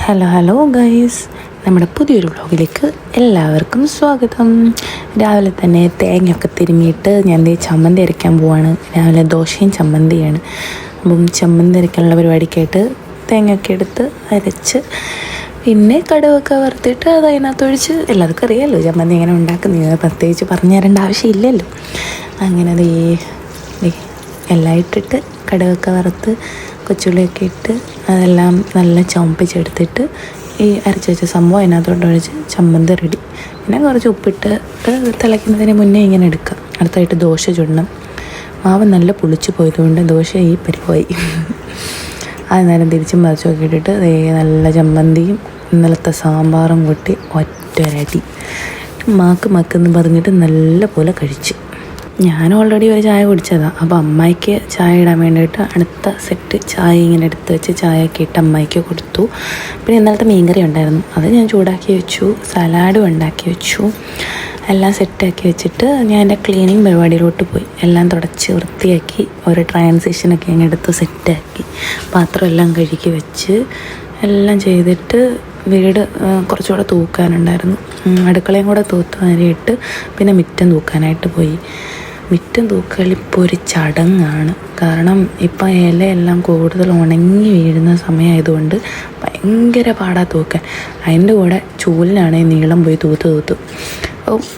Hello guys, നമ്മുടെ പുതിയൊരു വ്ളോഗിലേക്ക് എല്ലാവർക്കും സ്വാഗതം. രാവിലെ തന്നെ തേങ്ങയൊക്കെ തിരുമ്മിയിട്ട് ഞാൻ ചമ്മന്തി അരയ്ക്കാൻ പോവാണ്. രാവിലെ ദോശയും ചമ്മന്തിയാണ്. അപ്പം ചമ്മന്തി അരയ്ക്കാനുള്ള പരിപാടിക്കായിട്ട് തേങ്ങയൊക്കെ എടുത്ത് അരച്ച് പിന്നെ കടുകൊക്കെ വറുത്തിട്ട് അത് അതിനകത്തൊഴിച്ച് എല്ലാവർക്കും അറിയാമല്ലോ ചമ്മന്തി എങ്ങനെ ഉണ്ടാക്കുന്നത്, പ്രത്യേകിച്ച് പറഞ്ഞു തരേണ്ട ആവശ്യമില്ലല്ലോ. അങ്ങനെ എല്ലാം ഇട്ടിട്ട് കടുകൊക്കെ വറുത്ത് കൊച്ചുള്ളിയൊക്കെ ഇട്ട് അതെല്ലാം നല്ല ചുമപ്പിച്ചെടുത്തിട്ട് ഈ അരച്ച് വെച്ച സംഭവം അതിനകത്തോട്ട് ഒഴിച്ച് ചമ്മന്തി റെഡി. പിന്നെ കുറച്ച് ഉപ്പിട്ട് തിളയ്ക്കുന്നതിന് മുന്നേ ഇങ്ങനെ എടുക്കാം. അടുത്തായിട്ട് ദോശ ചുടണം. മാവ് നല്ല പുളിച്ച് പോയതുകൊണ്ട് ദോശ ഈ പരിവായി. അത് നേരം തിരിച്ചും മറിച്ചൊക്കെ ഇട്ടിട്ട് നല്ല ചമ്മന്തിയും ഇന്നലത്തെ സാമ്പാറും കൂട്ടി ഒറ്റരടി മാക്കെന്ന് പറഞ്ഞിട്ട് നല്ല പോലെ കഴിച്ചു. ഞാൻ ഓൾറെഡി ഒരു ചായ കുടിച്ചതാണ്. അപ്പോൾ അമ്മായിക്ക് ചായ ഇടാൻ വേണ്ടിയിട്ട് അടുത്ത സെറ്റ് ചായ ഇങ്ങനെ എടുത്ത് വെച്ച് ചായയൊക്കെ ഇട്ട് അമ്മായിക്ക് കൊടുത്തു. പിന്നെ ഇന്നലത്തെ മീൻകറി ഉണ്ടായിരുന്നു, അത് ഞാൻ ചൂടാക്കി വെച്ചു. സലാഡും ഉണ്ടാക്കി വെച്ചു. എല്ലാം സെറ്റാക്കി വെച്ചിട്ട് ഞാൻ എൻ്റെ ക്ലീനിങ് പരിപാടിയിലോട്ട് പോയി. എല്ലാം തുടച്ച് വൃത്തിയാക്കി ഒരു ട്രാൻസിഷനൊക്കെ ഞാൻ എടുത്ത് സെറ്റാക്കി പാത്രം എല്ലാം കഴുകി വെച്ച് എല്ലാം ചെയ്തിട്ട് വീട് കുറച്ചുകൂടെ തൂക്കാനുണ്ടായിരുന്നു. അടുക്കളയും കൂടെ തൂത്ത് വാരിയിട്ട് പിന്നെ മുറ്റം തൂക്കാനായിട്ട് പോയി. മുറ്റം തൂക്കൽ ഇപ്പോൾ ഒരു ചടങ്ങാണ്. കാരണം ഇപ്പം ഇലയെല്ലാം കൂടുതൽ ഉണങ്ങി വീഴുന്ന സമയമായതുകൊണ്ട് ഭയങ്കര പാടാണ് തൂക്കാൻ. അതിൻ്റെ കൂടെ ചൂലിനാണെങ്കിൽ നീളം പോയി തൂത്ത്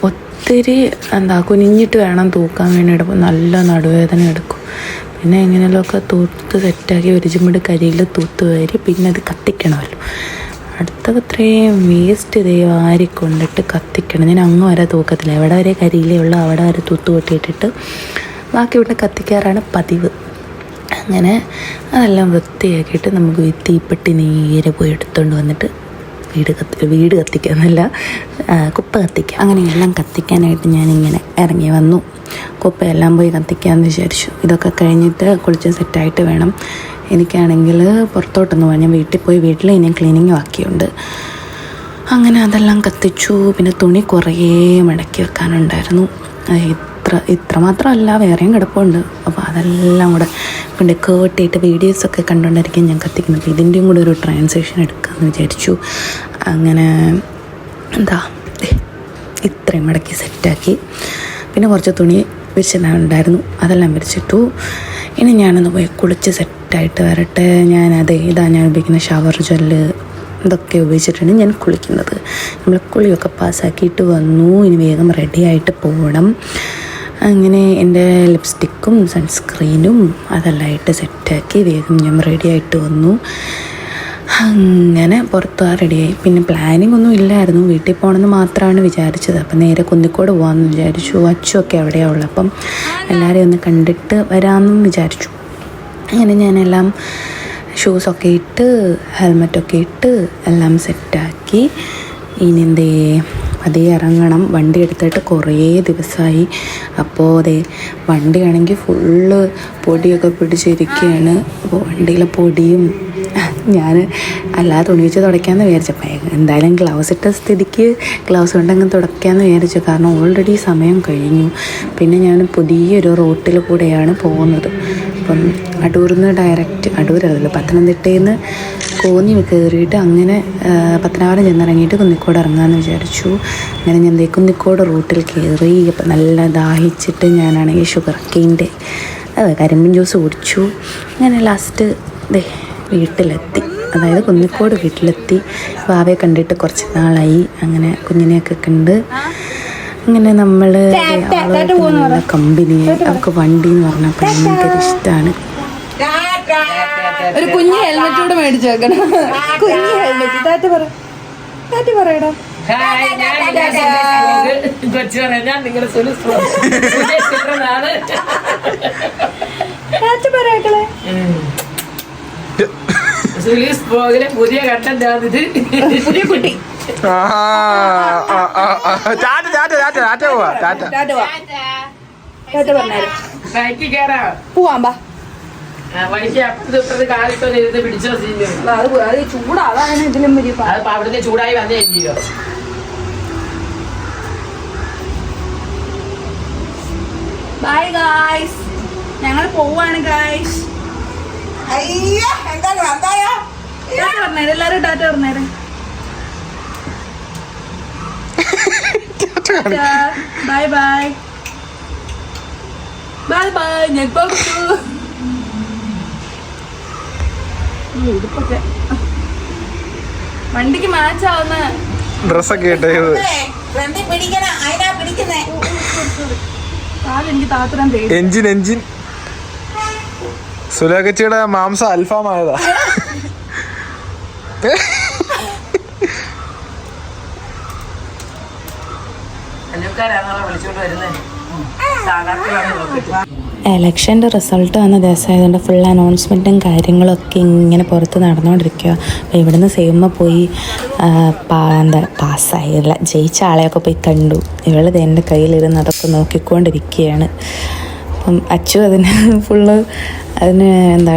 ഒത്തിരി കുനിഞ്ഞിട്ട് വേണം തൂക്കാൻ വേണ്ടിയിട്ട്. അപ്പോൾ നല്ല നടുവേദന എടുക്കും. പിന്നെ എങ്ങനെയൊക്കെ തൂത്ത് സെറ്റാക്കി ഒരു ചിമ്മിട് കരിയിൽ തൂത്ത് വാരി പിന്നെ അത് കത്തിക്കണമല്ലോ. അടുത്തത്രയും വേസ്റ്റ് വാരിക്കൊണ്ടിട്ട് കത്തിക്കണം. ഞാൻ അങ്ങ് വരെ തൂക്കത്തില്ല, എവിടെ വരെ കരിയിലേ ഉള്ളൂ അവിടെ വരെ തൂത്ത് കൊട്ടിയിട്ടിട്ട് ബാക്കി ഇവിടെ കത്തിക്കാറാണ് പതിവ്. അങ്ങനെ അതെല്ലാം വൃത്തിയാക്കിയിട്ട് നമുക്ക് തീപ്പെട്ടി നേരെ പോയി എടുത്തുകൊണ്ട് വന്നിട്ട് വീട് കത്തിക്കാന്നല്ല, കുപ്പ കത്തിക്കാം. അങ്ങനെ എല്ലാം കത്തിക്കാനായിട്ട് ഞാനിങ്ങനെ ഇറങ്ങി വന്നു. കുപ്പയെല്ലാം പോയി കത്തിക്കാമെന്ന് വിചാരിച്ചു. ഇതൊക്കെ കഴിഞ്ഞിട്ട് കുളിച്ച് സെറ്റായിട്ട് വേണം എനിക്കാണെങ്കിൽ പുറത്തോട്ടൊന്ന് പോകാൻ. ഞാൻ വീട്ടിൽ ഇനി ക്ലീനിങ് ബാക്കിയുണ്ട്. അങ്ങനെ അതെല്ലാം കത്തിച്ചു. പിന്നെ തുണി കുറേ മടക്കി വെക്കാനുണ്ടായിരുന്നു. ഇത്ര മാത്രമല്ല, വേറെയും കിടപ്പുണ്ട്. അപ്പോൾ അതെല്ലാം കൂടെ കൊണ്ട് കേട്ടിട്ട് വീഡിയോസൊക്കെ കണ്ടുകൊണ്ടിരിക്കാൻ ഞാൻ കത്തിക്കുന്നു. അപ്പോൾ ഇതിൻ്റെയും കൂടെ ഒരു ട്രാൻസാക്ഷൻ എടുക്കാമെന്ന് വിചാരിച്ചു. അങ്ങനെ ഇത്രയും മടക്കി സെറ്റാക്കി. പിന്നെ കുറച്ച് തുണി വിരിച്ചിട്ടുണ്ടായിരുന്നു, അതെല്ലാം വിരിച്ചിട്ടു. ഇനി ഞാനൊന്ന് പോയി കുളിച്ച് സെറ്റായിട്ട് വരട്ടെ. ഞാൻ ഉപയോഗിക്കുന്ന ഷവർ ജെല്ല് ഇതൊക്കെ ഉപയോഗിച്ചിട്ടാണ് ഞാൻ കുളിക്കുന്നത്. നമ്മൾ കുളിയൊക്കെ പാസ്സാക്കിയിട്ട് വന്നു. ഇനി വേഗം റെഡിയായിട്ട് പോകണം. അങ്ങനെ എൻ്റെ ലിപ്സ്റ്റിക്കും സൺസ്ക്രീനും അതെല്ലാം ഇട്ട് സെറ്റാക്കി വേഗം ഞാൻ റെഡിയായിട്ട് വന്നു. അങ്ങനെ പുറത്ത് റെഡിയായി. പിന്നെ പ്ലാനിങ് ഒന്നും ഇല്ലായിരുന്നു, വീട്ടിൽ പോകണമെന്ന് മാത്രമാണ് വിചാരിച്ചത്. അപ്പം നേരെ കുന്നിക്കോട് പോകാമെന്ന് വിചാരിച്ചു. അച്ചുമൊക്കെ എവിടെയാണ് ഉള്ളത്, അപ്പം എല്ലാവരെയും ഒന്ന് കണ്ടിട്ട് വരാമെന്നും വിചാരിച്ചു. അങ്ങനെ ഞാനെല്ലാം ഷൂസൊക്കെ ഇട്ട് ഹെൽമെറ്റൊക്കെ ഇട്ട് എല്ലാം സെറ്റാക്കി. ഇനി അതേ ഇറങ്ങണം. വണ്ടി എടുത്തിട്ട് കുറേ ദിവസമായി. അപ്പോൾ വണ്ടിയാണെങ്കിൽ ഫുള്ള് പൊടിയൊക്കെ പിടിച്ചിരിക്കുകയാണ്. അപ്പോൾ വണ്ടിയിലെ പൊടിയും ഞാൻ അല്ലാതെ തുണി വെച്ച് തുടയ്ക്കാമെന്ന് വിചാരിച്ചപ്പോൾ എന്തായാലും ഗ്ലൗസ് ഇട്ട സ്ഥിതിക്ക് ഗ്ലൗസ് കൊണ്ടങ്ങ് തുടയ്ക്കാമെന്ന് വിചാരിച്ചു. കാരണം ഓൾറെഡി സമയം കഴിഞ്ഞു. പിന്നെ ഞാൻ പുതിയൊരു റൂട്ടിൽ കൂടെയാണ് പോകുന്നത്. അപ്പം അടൂരല്ലോ പത്തനംതിട്ടയിൽ നിന്ന് കോന്നി കയറിയിട്ട് അങ്ങനെ പത്തനാപുരം ചെന്നിറങ്ങിയിട്ട് കുന്നിക്കോട് ഇറങ്ങാമെന്ന് വിചാരിച്ചു. അങ്ങനെ ഞാൻ കുന്നിക്കോട് റൂട്ടിൽ കയറി. അപ്പം നല്ല ദാഹിച്ചിട്ട് ഞാനാണെങ്കിൽ ഷുഗർ കെയിൻ്റെ കരിമ്പിൻ ജ്യൂസ് കുടിച്ചു. അങ്ങനെ ലാസ്റ്റ് വീട്ടിലെത്തി, അതായത് കുന്നിക്കോട് വീട്ടിലെത്തി. വാവയെ കണ്ടിട്ട് കുറച്ച് നാളായി. അങ്ങനെ കുഞ്ഞിനെയൊക്കെ കണ്ട് അങ്ങനെ നമ്മൾ നല്ല കമ്പനി. അവർക്ക് വണ്ടി എന്ന് പറഞ്ഞാൽ ഭയങ്കര ഇഷ്ടമാണ്. ഒരു കുഞ്ഞു ഹെൽമെറ്റ് കൂടെ മേടിച്ചു വെക്കണം. കുഞ്ഞു ഹെൽമെറ്റ് പറയടാ. പറയട്ടെ പുതിയ കണ്ടന്റ് പുതിയ കുട്ടി പോവാമ്പാ. അത് ചൂടാ, അതാണ് ഇതിലും അവിടുന്ന് ചൂടായി വന്നേല്ലോ. ബൈ ഗായ്സ്, ഞങ്ങൾ പോവാണ് ഗായ്സ്. അയ്യോ എന്താ പറഞ്ഞേരെ എല്ലാരും ടാറ്റ പറഞ്ഞേരെ. Bye bye bye bye. ഞാൻ ഇതൊക്കെ വണ്ടിക്ക് മാച്ച് ആവുന്ന ഡ്രസ്സൊക്കെ ഇട്ടേ കാലെനിക്ക് താത്തരം തേടി. എഞ്ചിൻ സുലേഖച്ചിയുടെ മാംസം അൽഫാമായതാ. അല്ലൂക്കാരാണോ വിളിച്ചോണ്ട് വരുന്നത്? സ്ഥാനാർത്ഥികളാണ് നോക്കിട്ട്. എലക്ഷൻ്റെ റിസൾട്ട് വന്ന ദിവസമായതുകൊണ്ട് ഫുൾ അനൗൺസ്മെൻറ്റും കാര്യങ്ങളൊക്കെ ഇങ്ങനെ പുറത്ത് നടന്നുകൊണ്ടിരിക്കുക. അപ്പോൾ ഇവിടുന്ന് സേമ പോയി പാസ്സായില്ല, ജയിച്ച ആളെയൊക്കെ പോയി കണ്ടു. ഇവൾ എൻ്റെ കയ്യിലിരുന്ന് അതൊക്കെ നോക്കിക്കൊണ്ടിരിക്കുകയാണ്. അപ്പം അച്ചു അതിന് ഫുള്ള്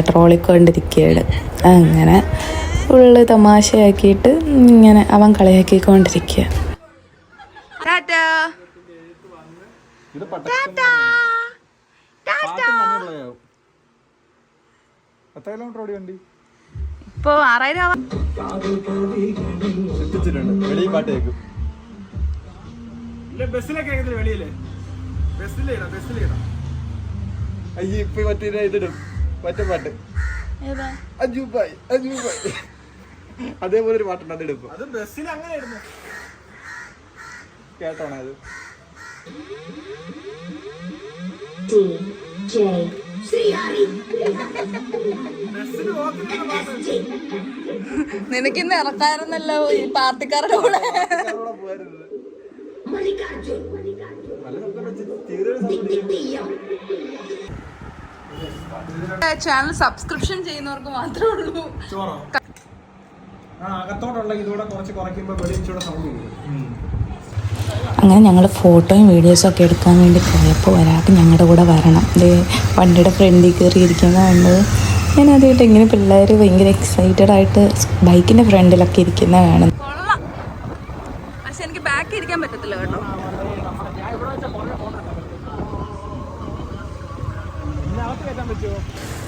ട്രോളിക്കൊണ്ടിരിക്കുകയാണ്. അങ്ങനെ ഫുള്ള് തമാശയാക്കിയിട്ട് ഇങ്ങനെ അവൻ കളിയാക്കിക്കൊണ്ടിരിക്കുക. ഇപ്പൊ 6000 ആവാം. അതേപോലെ ഒരു പാട്ടുണ്ട്, അതെടുക്കും. കേട്ടോണ അത് നിനക്കിന്ന് ഇറക്കാറുന്നല്ലോ ഈ പാർട്ടിക്കാരുടെ കൂടെ. ചാനൽ സബ്സ്ക്രിപ്ഷൻ ചെയ്യുന്നവർക്ക് മാത്രമേ ഉള്ളൂ. അകത്തോട്ടുള്ള ഇതോടെ കുറച്ച് കുറയ്ക്കുമ്പോൾ വെളിച്ചൂടെ സൗണ്ട് വരും. അങ്ങനെ ഞങ്ങൾ ഫോട്ടോയും വീഡിയോസും ഒക്കെ എടുക്കാൻ വേണ്ടി പോയപ്പോൾ ഒരാൾക്ക് ഞങ്ങളുടെ കൂടെ വരണം. ഇത് വണ്ടിയുടെ ഫ്രണ്ടിൽ കയറി ഇരിക്കുന്നതുകൊണ്ട് ഞാൻ ആദ്യമായിട്ട് ഇങ്ങനെ പിള്ളേർ ഭയങ്കര എക്സൈറ്റഡ് ആയിട്ട് ബൈക്കിൻ്റെ ഫ്രണ്ടിലൊക്കെ ഇരിക്കുന്നത് വേണം. പക്ഷെ എനിക്ക് ബാക്കി ഇരിക്കാൻ പറ്റത്തില്ല കേട്ടോ.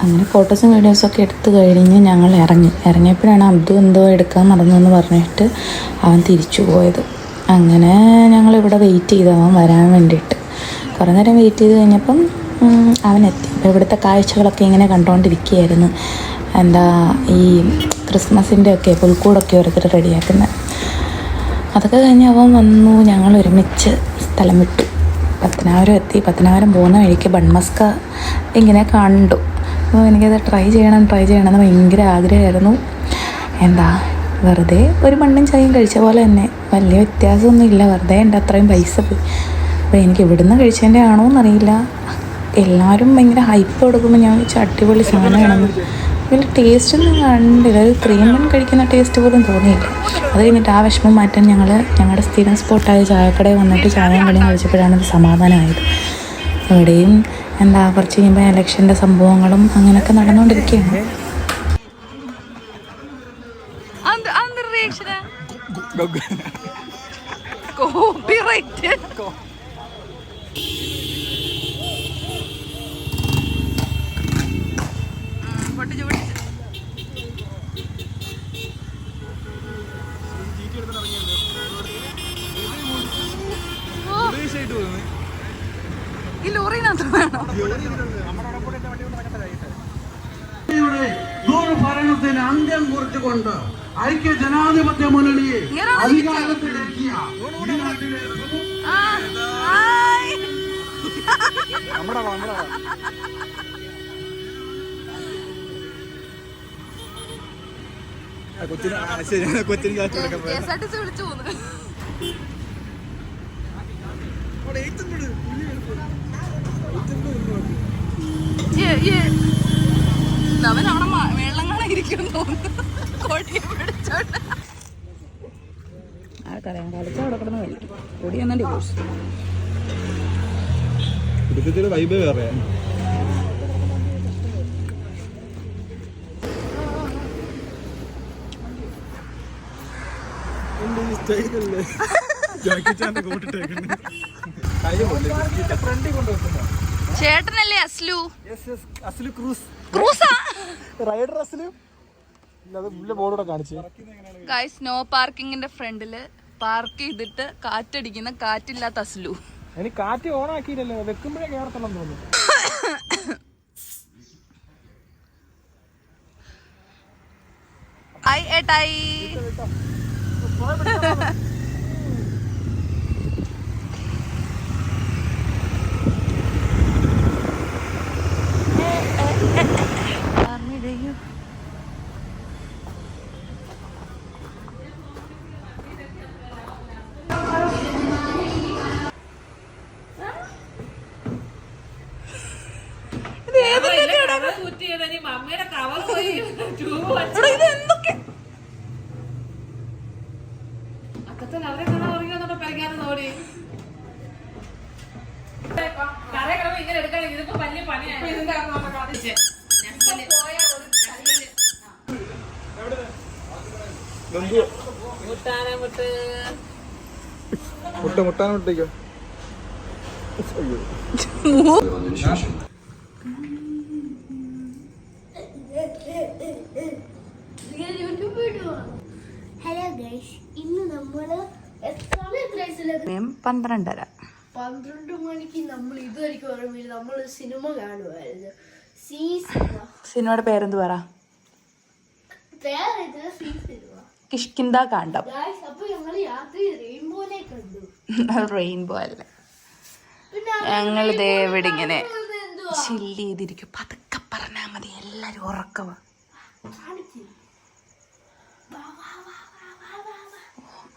അങ്ങനെ ഫോട്ടോസും വീഡിയോസും ഒക്കെ എടുത്തു കഴിഞ്ഞ് ഞങ്ങൾ ഇറങ്ങിയപ്പോഴാണ് അബ്ദു എന്തോ എടുക്കാൻ മറന്നെന്ന് പറഞ്ഞിട്ട് അവൻ തിരിച്ചു പോയത്. അങ്ങനെ ഞങ്ങളിവിടെ വെയിറ്റ് ചെയ്തു അവൻ വരാൻ വേണ്ടിയിട്ട്. കുറേ നേരം വെയിറ്റ് ചെയ്ത് കഴിഞ്ഞപ്പം അവനെത്തി. അപ്പോൾ ഇവിടുത്തെ കാഴ്ചകളൊക്കെ ഇങ്ങനെ കണ്ടുകൊണ്ടിരിക്കുകയായിരുന്നു. ഈ ക്രിസ്മസിൻ്റെ ഒക്കെ പുൽക്കൂടൊക്കെ ഓരോരുത്തർ റെഡിയാക്കുന്നത്. അതൊക്കെ കഴിഞ്ഞ് അവൻ വന്നു. ഞങ്ങൾ ഒരുമിച്ച് സ്ഥലം വിട്ടു. പത്തനാപുരം എത്തി. പത്തനാപുരം പോകുന്ന വഴിക്ക് ബൺമസ്ക ഇങ്ങനെ കണ്ടു. അപ്പോൾ എനിക്കത് ട്രൈ ചെയ്യണം എന്ന് ഭയങ്കര ആഗ്രഹമായിരുന്നു. വെറുതെ ഒരു മണ്ണും ചായയും കഴിച്ച പോലെ തന്നെ, വലിയ വ്യത്യാസമൊന്നും ഇല്ല. വെറുതെ എൻ്റെ അത്രയും പൈസ പോയി. അപ്പോൾ എനിക്ക് ഇവിടുന്ന് കഴിച്ചതിൻ്റെ ആണോ എന്നറിയില്ല. എല്ലാവരും ഭയങ്കര ഹൈപ്പ് കൊടുക്കുമ്പോൾ ഞാൻ വെച്ചാൽ അടിപൊളി സാധനമാണെന്ന്. വലിയ ടേസ്റ്റൊന്നും കണ്ടില്ല. ഒരു ക്രീം ബൺ കഴിക്കുന്ന ടേസ്റ്റ് പോലും തോന്നിയില്ല. അത് കഴിഞ്ഞിട്ട് ആ വിഷമം മാറ്റാൻ ഞങ്ങളുടെ സ്ഥിരം സ്പോട്ടായ ചായക്കടയിൽ വന്നിട്ട് ചായയും കടിയും കഴിച്ചപ്പോഴാണ് അത് സമാധാനമായത്. ഇവിടെയും കുറച്ച് കഴിയുമ്പോൾ ഇലക്ഷൻ്റെ സംഭവങ്ങളും അങ്ങനെയൊക്കെ നടന്നുകൊണ്ടിരിക്കുകയാണ്. ഈ ലോറിനകത്ത് വേണോ? ഭരണത്തിന് അന്ത്യം കുറിച്ചുകൊണ്ട് ഐക്യ ജനാധിപത്യ മുന്നണിയെ അധികാരത്തിലെത്തിയ KSRTC വിളിച്ചു പോന്നു. അവൻ അവിടെ വെള്ളം കാണാൻ ഇരിക്കും തോന്നുന്നു. കൊടിയെ പിടിച്ചോണ്ട് ആൾക്കറിയാം. കളിച്ച അവിടെ കിടന്ന് കളിക്കും. കൊടി എന്നാ ഡിവോഴ്സ്. വൈബ് വേറെ. ചേട്ടനല്ലേ അസ്ലു? അസ്ലു ക്രൂസ് ക്രൂസാ? റൈഡർ അസ്ലു. ബോർഡോടെ കാണിച്ചു. ഗൈസ് നോ പാർക്കിങ്ങിന്റെ ഫ്രണ്ടില് പാർക്ക് ചെയ്തിട്ട് കാറ്റടിക്കുന്ന കാറ്റില്ലാത്ത അസ്ലു. എനിക്ക് കാറ്റ് ഓണാക്കിയില്ലല്ലോ, വെക്കുമ്പോഴേ കേറത്തണം തോന്നുന്നു. ഏട്ടായി മുട്ടാനോട്ടേക്കോ ഹലോ ഗൈസ്, ഇന്ന് നമ്മള് 12:30. 12 മണിക്ക് നമ്മൾ ഇതുവരെയ്ക്ക് ഓർമ്മയില്ല, നമ്മൾ സിനിമ കാണുമായിരുന്നു. സിനിമയുടെ പേരെന്ത് പറ? കിഷ്കിന്ദ കാണ്ഡം. അപ്പൊ ഞങ്ങൾ രാത്രി റെയിൻബോനെ കണ്ടു. റെയിൻബോ അല്ല, ഞങ്ങൾ ഇവിടെ ഇങ്ങനെ ചില്ല് ചെയ്തിരിക്കും. പതുക്കെ പറഞ്ഞാ മതി, എല്ലാരും ഉറക്കവാ.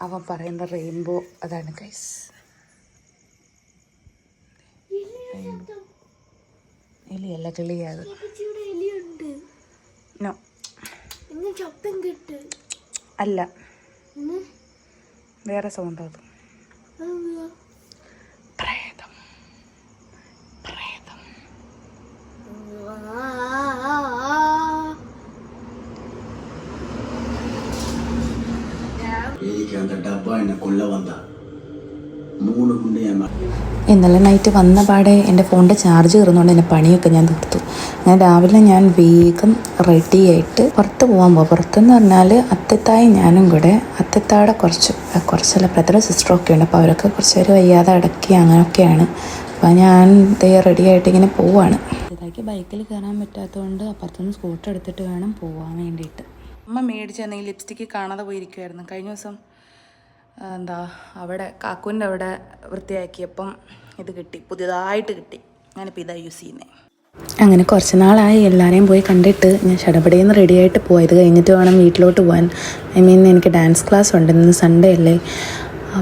അവൻ പറയുന്ന റെയിൻബോ അതാണ് ഗൈസ്. എലിയല്ല, കിളിയാത്. നോ അല്ല, വേറെ സൗണ്ട്. അത് പ്രേതം. പ്രേതം. എനിക്ക് அந்த டப்பா என்ன கொல்ல வந்தா 3 குண்டு ഞാൻ ഇന്നലെ നൈറ്റ് വന്ന പാടെ എൻ്റെ ഫോണിൻ്റെ ചാർജ് കയറുന്നതുകൊണ്ട് എൻ്റെ പണിയൊക്കെ ഞാൻ തീർത്തു. ഞാൻ രാവിലെ ഞാൻ വേഗം റെഡിയായിട്ട് പുറത്ത് പോകാൻ പോകും. പുറത്തെന്ന് പറഞ്ഞാൽ അത്തത്തായി ഞാനും കൂടെ, അത്തത്താടെ കുറച്ചല്ല ബ്രദറും സിസ്റ്ററും ഒക്കെ ഉണ്ട്. അപ്പോൾ അവരൊക്കെ കുറച്ച് പേര് വയ്യാതെ അടക്കി അങ്ങനെയൊക്കെയാണ്. അപ്പോൾ ഞാൻ റെഡിയായിട്ട് ഇങ്ങനെ പോവാണ്. ഇതാക്കി ബൈക്കിൽ കയറാൻ പറ്റാത്തതുകൊണ്ട് അപ്പുറത്തുനിന്ന് സ്കൂട്ടർ എടുത്തിട്ട് വേണം പോകാൻ വേണ്ടിയിട്ട്. അമ്മ മേടിച്ച എന്തെങ്കിലും ലിപ്സ്റ്റിക്ക് കാണാതെ പോയിരിക്കുമായിരുന്നു. കഴിഞ്ഞ ദിവസം അവിടെ കാക്കുവിൻ്റെ അവിടെ വൃത്തിയാക്കിയപ്പം ഇത് കിട്ടി, പുതിയതായിട്ട് കിട്ടി. ഞാനിപ്പോൾ ഇതാ യൂസ് ചെയ്യുന്നത്. അങ്ങനെ കുറച്ച് നാളായി എല്ലാവരെയും പോയി കണ്ടിട്ട് ഞാൻ ഷടപടയിൽ നിന്ന് റെഡിയായിട്ട് പോയത്. കഴിഞ്ഞിട്ട് വേണം വീട്ടിലോട്ട് പോകാൻ. എനിക്ക് ഡാൻസ് ക്ലാസ് ഉണ്ട്, ഇന്ന് സൺഡേ അല്ലേ.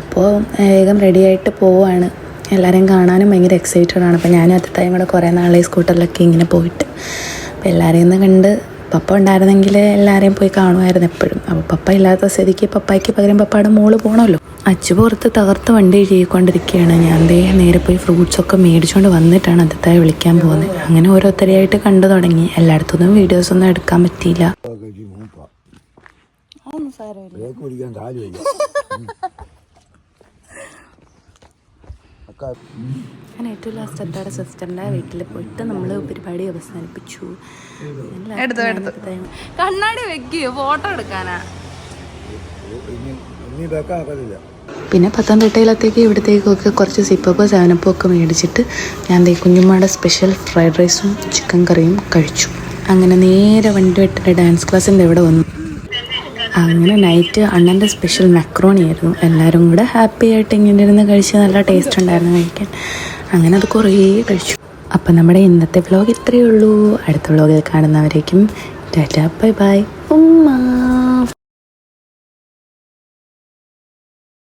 അപ്പോൾ വേഗം റെഡിയായിട്ട് പോവാണ്. എല്ലാവരെയും കാണാനും ഭയങ്കര എക്സൈറ്റഡ് ആണ്. അപ്പോൾ ഞാനും അത്തത്തായും കൂടെ കുറേ നാളെ സ്കൂട്ടറിലൊക്കെ ഇങ്ങനെ പോയിട്ട്. അപ്പോൾ എല്ലാവരെയും ഒന്ന് കണ്ട്, പപ്പ ഉണ്ടായിരുന്നെങ്കിൽ എല്ലാവരെയും പോയി കാണുമായിരുന്നു എപ്പോഴും. അപ്പോൾ പപ്പ ഇല്ലാത്ത സ്ഥിതിക്ക് പപ്പായ്ക്ക് പകരം പപ്പയുടെ മോള് പോകണമല്ലോ. അച്ചു പുറത്ത് തകർത്ത് വണ്ടി ചെയ്യിക്കൊണ്ടിരിക്കുകയാണ്. ഞാൻ നേരെ പോയി ഫ്രൂട്ട്സൊക്കെ മേടിച്ചുകൊണ്ട് വന്നിട്ടാണ് അത്തത്തായി വിളിക്കാൻ പോകുന്നത്. അങ്ങനെ ഓരോരുത്തരെയായിട്ട് കണ്ടു തുടങ്ങി. എല്ലായിടത്തുനിന്നും വീഡിയോസൊന്നും എടുക്കാൻ പറ്റിയില്ല. ഞാൻ ഏറ്റവും ലാസ്റ്റ് അത്താടെ സിസ്റ്ററിൻ്റെ വീട്ടിൽ പോയിട്ട് നമ്മൾ പരിപാടി അവസാനിപ്പിച്ചു. കണ്ണാടി വെക്കുകയോ ഫോട്ടോ എടുക്കാനാ? പിന്നെ പത്തനംതിട്ടയിലത്തേക്ക് ഇവിടത്തേക്കൊക്കെ കുറച്ച് സിപ്പപ്പ് 7up ഒക്കെ മേടിച്ചിട്ട് ഞാൻ കുഞ്ഞുമ്മയുടെ സ്പെഷ്യൽ ഫ്രൈഡ് റൈസും ചിക്കൻ കറിയും കഴിച്ചു. അങ്ങനെ നേരെ വണ്ടി വെട്ടിൻ്റെ ഡാൻസ് ക്ലാസ്സിൻ്റെ ഇവിടെ വന്നു. അങ്ങനെ നൈറ്റ് അണ്ണൻ്റെ സ്പെഷ്യൽ മക്രോണി ആയിരുന്നു. എല്ലാവരും കൂടെ ഹാപ്പി ആയിട്ട് ഇങ്ങനെ ഇരുന്ന് കഴിച്ച് നല്ല ടേസ്റ്റ് ഉണ്ടായിരുന്നു കഴിക്കാൻ. അങ്ങനെ അത് കുറേ കഴിച്ചു. അപ്പം നമ്മുടെ ഇന്നത്തെ വ്ലോഗ് ഇത്രയേ ഉള്ളൂ. അടുത്ത വ്ലോഗിൽ കാണുന്നവരേക്കും ടാറ്റാ, ബൈ ബൈ.